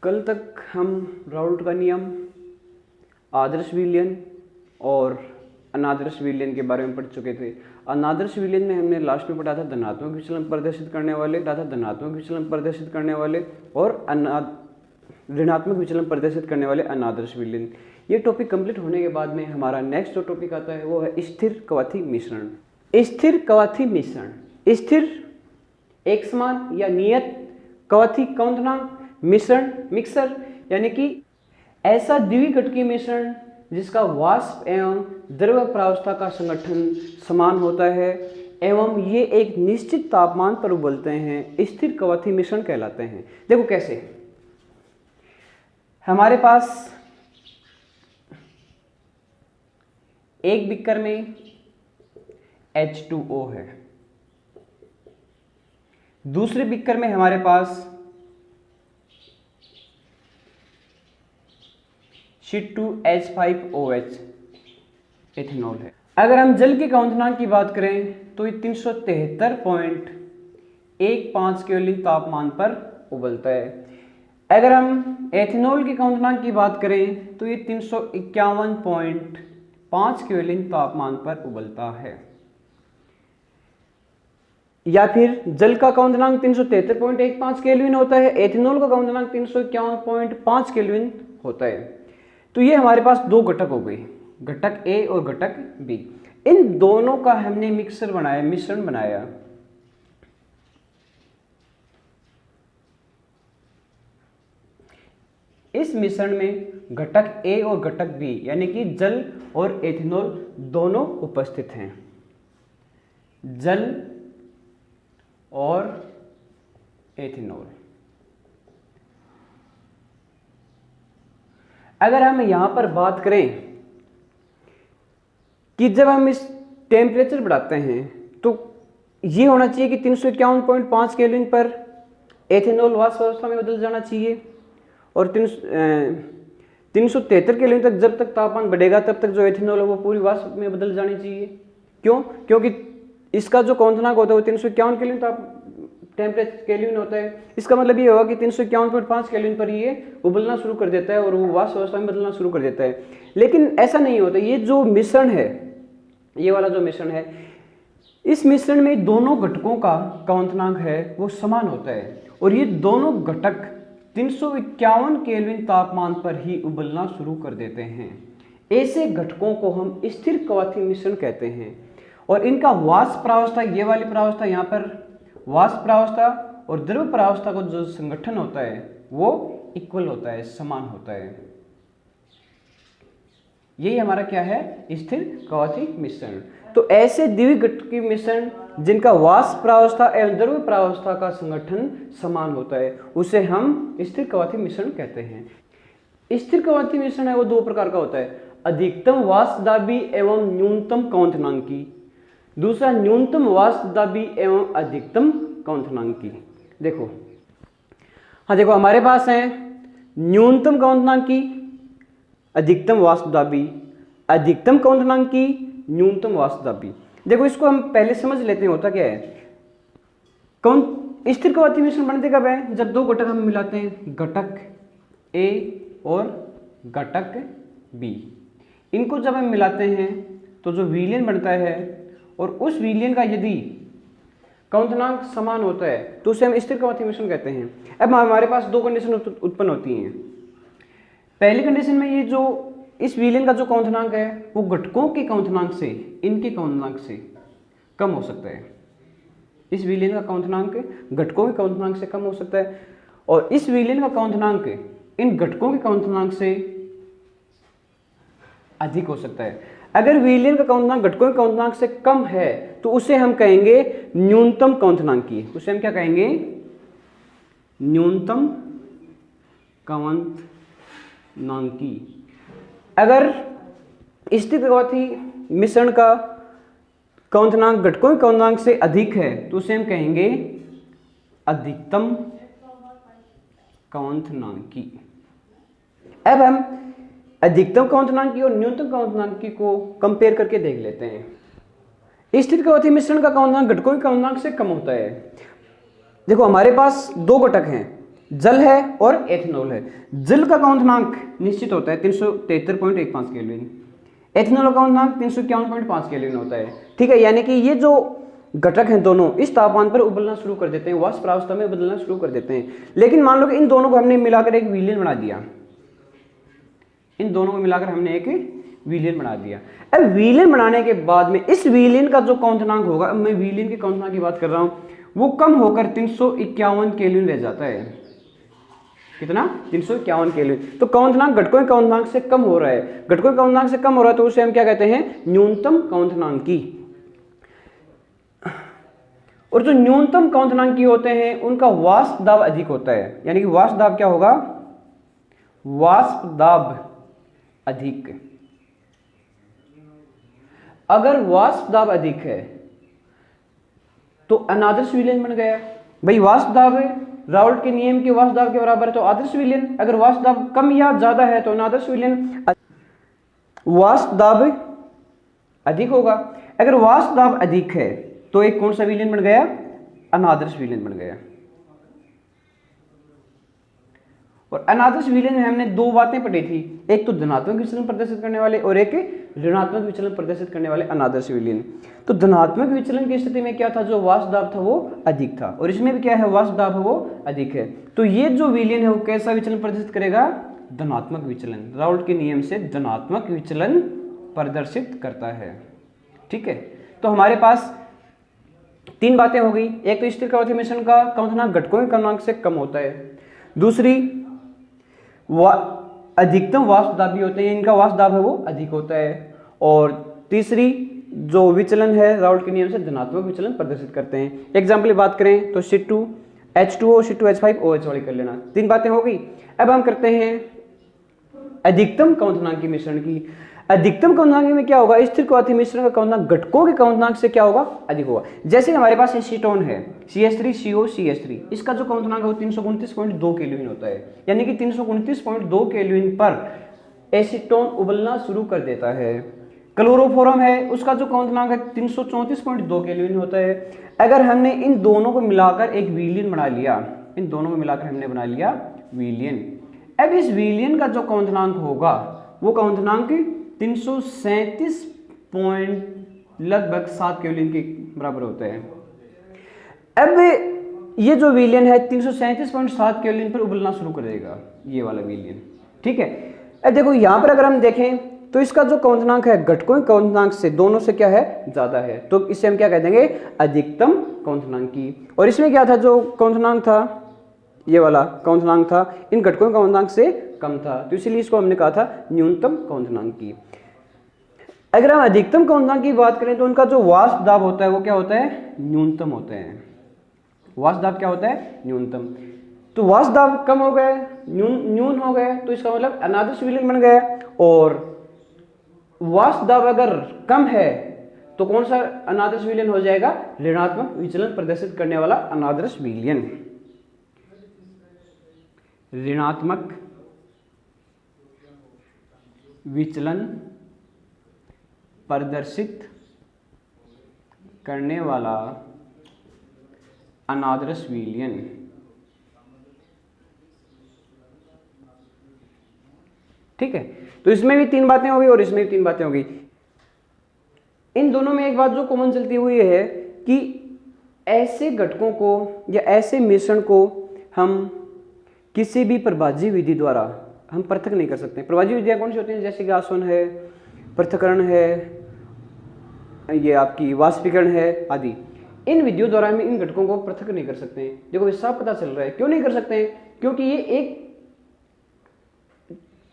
कल तक हम राउल्ट का नियम, आदर्श विलयन और अनादर्श विलयन के बारे में पढ़ चुके थे। अनादर्श विलयन में हमने लास्ट में पढ़ा था धनात्मक विचलन प्रदर्शित करने वाले, धनात्मक विचलन प्रदर्शित करने वाले और ऋणात्मक विचलन प्रदर्शित करने वाले अनादर्श विलयन। ये टॉपिक कंप्लीट होने के बाद में हमारा नेक्स्ट जो टॉपिक आता है वो है स्थिर कवाथी मिश्रण। स्थिर कवाथी मिश्रण, स्थिर एक समान या नियत कवाथी क्वथनांक मिश्रण मिक्सर, यानी कि ऐसा द्विघटकीय मिश्रण जिसका वाष्प एवं द्रव प्रावस्था का संगठन समान होता है एवं ये एक निश्चित तापमान पर उबलते हैं, स्थिर कवाथी मिश्रण कहलाते हैं। देखो कैसे, हमारे पास एक बीकर में H2O है, दूसरे बीकर में हमारे पास C2H5OH एथेनॉल है। अगर हम जल के क्वथनांक की बात करें तो ये 373.15 केल्विन तापमान पर उबलता है। अगर हम एथेनॉल के क्वथनांक की बात करें तो ये 351.5 केल्विन तापमान पर उबलता है। या फिर जल का क्वथनांक 373.15 केल्विन होता है, एथेनॉल का क्वथनांक 351.5 केल्विन होता है। तो ये हमारे पास दो घटक हो गए, घटक ए और घटक बी। इन दोनों का हमने मिक्सर बनाया, मिश्रण बनाया। इस मिश्रण में घटक ए और घटक बी यानी कि जल और एथेनॉल दोनों उपस्थित हैं। जल और एथेनॉल। अगर हम यहां पर बात करें कि जब हम इस टेम्परेचर बढ़ाते हैं तो ये होना चाहिए कि 351.5 केल्विन पर एथेनॉल वाष्प अवस्था में बदल जाना चाहिए और 373 केल्विन तक जब तक तापमान बढ़ेगा तब तक जो एथेनॉल है वो पूरी वाष्प में बदल जानी चाहिए। क्यों? क्योंकि इसका जो क्वथनांक होता है वो 351 केल्विन टेम्परेचर केल्विन होता है। इसका मतलब ये होगा कि 351.5 केल्विन पर ये उबलना शुरू कर देता है और वो वाष्प अवस्था में बदलना शुरू कर देता है। लेकिन ऐसा नहीं होता। ये जो मिश्रण है, ये वाला जो मिश्रण है, इस मिश्रण में दोनों घटकों का क्वथनांक है वो समान होता है और ये दोनों घटक 351 केल्विन तापमान पर ही उबलना शुरू कर देते हैं। ऐसे घटकों को हम स्थिर कवाथी मिश्रण कहते हैं और इनका वाष्प प्रावस्था, ये वाली प्रावस्था, यहाँ पर वाष्प प्रावस्था और द्रव प्रावस्था का जो संगठन होता है वो इक्वल होता है, समान होता है। यही हमारा क्या है? स्थिर कवाथी मिश्रण। तो ऐसे द्विघटकीय मिश्रण जिनका वाष्प प्रावस्था एवं द्रव प्रावस्था का संगठन समान होता है उसे हम स्थिर कवाथी मिश्रण कहते हैं। स्थिर कवाथी मिश्रण है वो दो प्रकार का होता है, अधिकतम वाष्प दाबी एवं न्यूनतम क्वथनांकी। दूसरा न्यूनतम वाष्प दाबी एवं अधिकतम क्वथनांकी। देखो, हाँ देखो, हमारे पास है न्यूनतम क्वथनांकी, अधिकतम वाष्प दाबी, अधिकतम क्वथनांकी, न्यूनतम वाष्प दाबी। देखो, इसको हम पहले समझ लेते हैं होता क्या है। स्थिर कवाथी मिश्रण बनते कब है? जब दो घटक हम मिलाते हैं, घटक ए और घटक बी। इनको जब हम मिलाते हैं तो जो विलयन बनता है और उस विलयन का यदि क्वथनांक समान होता है तो उसे हम स्थिर कवाथी मिश्रण कहते हैं। अब हमारे पास दो कंडीशन उत्पन्न होती हैं। पहली कंडीशन में ये जो इस विलयन का जो क्वथनांक है वो घटकों के क्वथनांक से, इनके क्वथनांक से कम हो सकता है। इस विलयन का क्वथनांक घटकों के क्वथनांक से कम हो सकता है और इस विलयन का क्वथनांक इन घटकों के क्वथनांक से अधिक हो सकता है। अगर विलयन का क्वथनांक घटकों के क्वथनांक से कम है तो उसे हम कहेंगे न्यूनतम क्वथनांकी। उसे हम क्या कहेंगे? न्यूनतम क्वथनांकी। अगर स्थिर कवाथी मिश्रण का क्वथनांक घटकों के क्वथनांक से अधिक है तो उसे हम कहेंगे अधिकतम क्वथनांकी। अब हम अधिकतम क्वथनांकी और न्यूनतम क्वथनांकी को कंपेयर करके देख लेते हैं। स्थिर कवाथी मिश्रण का क्वथनांक घटकों के क्वथनांक से कम होता है। देखो, हमारे पास दो घटक हैं, जल है और एथेनॉल है। जल का क्वथनांक निश्चित होता है 373.15 केल्विन, एथेनॉल का क्वथनांक 351.5 केल्विन होता है। ठीक है, यानी कि ये जो घटक हैं दोनों इस तापमान पर उबलना शुरू कर देते हैं, वाष्प अवस्था में बदलना शुरू कर देते हैं। लेकिन मान लो कि इन दोनों को हमने मिलाकर एक विलयन बना दिया, इन दोनों को मिलाकर हमने एक विलयन बना दिया। अब विलयन बनाने के बाद में इस विलयन का जो क्वथनांक होगा, मैं विलयन के क्वथनांक की बात कर रहा हूं, वो कम होकर 351 केल्विन रह जाता है। कितना? 351 केल्विन। तो क्वथनांक घटकों के क्वथनांक से कम हो रहा है, घटकों के क्वथनांक से कम हो रहा है तो उसे हम क्या कहते हैं? न्यूनतम क्वथनांकी। और जो न्यूनतम क्वथनांकी होते हैं उनका वाष्प दाब अधिक होता है, यानी कि वाष्प दाब क्या होगा? वाष्प दाब अधिक। अगर वाष्प दाब अधिक है तो अनादर्श विलयन बन गया। भाई वाष्प दाब राउल्ट के नियम के वाष्प दाब के बराबर है तो आदर्श विलयन, अगर वाष्प दाब कम या ज्यादा है तो अनादर्श विलयन। वाष्प दाब अधिक होगा, अगर वाष्प दाब अधिक है तो एक कौन सा विलयन बन गया? अनादर्श विलयन बन गया। और अनादर्श विलयन में हमने दो बातें पढ़ी थी, एक तो धनात्मक विचलन प्रदर्शित करने वाले और एक ऋणात्मक विचलन प्रदर्शित करने वाले अनादर्श विलयन। तो धनात्मक विचलन की स्थिति में क्या था? जो वाष्प दाब था वो अधिक था, और इसमें भी क्या है? वाष्प दाब है वो अधिक है। तो ये जो विलयन है वो कैसा विचलन प्रदर्शित करेगा? धनात्मक विचलन। राउल्ट के नियम से धनात्मक विचलन प्रदर्शित करता है। ठीक है, तो हमारे पास तीन बातें हो गई। एक तो स्थिर कवथी मिश्रण का क्वथनांक घटकों के क्वथनांक से कम होता है, दूसरी अधिकतम वाष्प दाब भी होते हैं, इनका वाष्प दाब है वो अधिक होता है, और तीसरी जो विचलन है राउल्ट के नियम से धनात्मक विचलन प्रदर्शित करते हैं। एग्जाम्पल की बात करें तो C2H2O, C2H5OH वाली कर लेना। तीन बातें हो गई। अब हम करते हैं अधिकतम क्वथनांकी मिश्रण की। अधिकतम क्वथनांक में क्या होगा? स्थिर कवथी मिश्रण का क्वथनांक घटकों के क्वथनांक से क्या होगा? अधिक होगा। जैसे हमारे पास एसीटोन है CH3CO CH3, इसका जो क्वथनांक है वो 329.2 केल्विन होता है, यानी कि 329.2 केल्विन पर एसीटोन उबलना शुरू कर देता है। क्लोरोफॉर्म है, उसका जो क्वथनांक है 334.2 केल्विन होता है। अगर हमने इन दोनों को मिलाकर एक विलयन बना लिया, इन दोनों को मिलाकर हमने बना लिया विलयन। अब इस विलयन का जो क्वथनांक होगा वो क्वथनांक 337 लगभग 7 केल्विन के बराबर होता है। अब ये जो विलयन है 337.7 केल्विन पर उबलना शुरू करेगा, ये वाला विलयन। ठीक है, अब देखो यहां पर अगर हम देखें तो इसका जो क्वथनांक है घटकों के क्वथनांक से दोनों से क्या है? ज्यादा है, तो इससे हम क्या कह देंगे? अधिकतम क्वथनांकी। और इसमें क्या था? जो क्वथनांक था, ये वाला क्वथनांक था, इन घटकों के क्वथनांक से कम था, तो इसीलिए इसको हमने कहा था न्यूनतम क्वथनांकी। अगर हम अधिकतम क्वथनांक की बात करें तो उनका जो वाष्प दाब होता है वो क्या होता है? न्यूनतम होता है। वाष्प दाब क्या होता है? न्यूनतम। तो वाष्प दाब कम हो गए, न्यून हो गए, तो इसका मतलब अनादर्श विलयन बन गया। और वाष्प दाब अगर कम है तो कौन सा अनादर्श विलयन हो जाएगा? ऋणात्मक विचलन प्रदर्शित करने वाला अनादर्श विलयन। ऋणात्मक विचलन प्रदर्शित करने वाला अनादर्श विलयन। ठीक है, तो इसमें भी तीन बातें हो गई और इसमें भी तीन बातें हो गई। इन दोनों में एक बात जो कॉमन चलती हुई है कि ऐसे घटकों को या ऐसे मिश्रण को हम किसी भी प्रभाज्य विधि द्वारा हम पृथक नहीं कर सकते। प्रभाज्य विधियां कौन सी होती हैं? जैसे कि आसवन है, पृथक्करण है, ये आपकी वाष्पीकरण है आदि। इन विधियों द्वारा हम इन घटकों को पृथक नहीं कर सकते हैं। देखो साफ पता चल रहा है क्यों नहीं कर सकते हैं? क्योंकि ये एक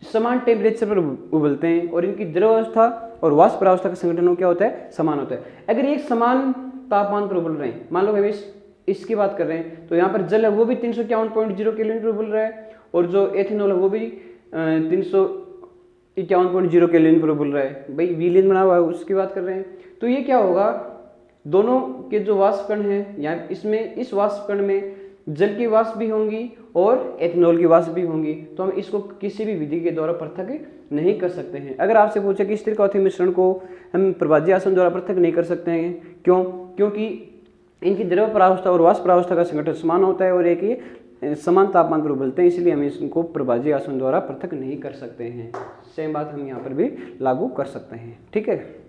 समान टेम्परेचर पर उबलते हैं और इनकी द्रव अवस्था और वाष्प अवस्था का संगठन क्या होता है? समान होता है। अगर एक समान तापमान पर उबल रहे हैं, मान लो हम इसकी बात कर रहे हैं, तो यहाँ पर जल है वो भी 351.0 केल्विन पर उबल रहा है, और जो एथेनॉल है वो भी 351.0 केल्विन पर उबल रहा है। भाई विलयन बना हुआ है उसकी बात कर रहे हैं। तो ये क्या होगा? दोनों के जो वाष्प कण है, यहाँ इसमें इस वाष्प कण में जल की वाष्प भी होंगी और एथेनॉल की वाष्प भी होंगी, तो हम इसको किसी भी विधि के द्वारा पृथक नहीं कर सकते हैं। अगर आपसे पूछे कि स्थिर कवथी मिश्रण को हम प्रभाज्य आसवन द्वारा पृथक नहीं कर सकते हैं, क्यों? क्योंकि इनकी द्रव परावस्था और वाष्प परावस्था का संगठन समान होता है और एक ही समान तापमान पर उबलते हैं, इसलिए हम इनको प्रभाज्य आसवन द्वारा पृथक नहीं कर सकते हैं। सेम बात हम यहाँ पर भी लागू कर सकते हैं। ठीक है।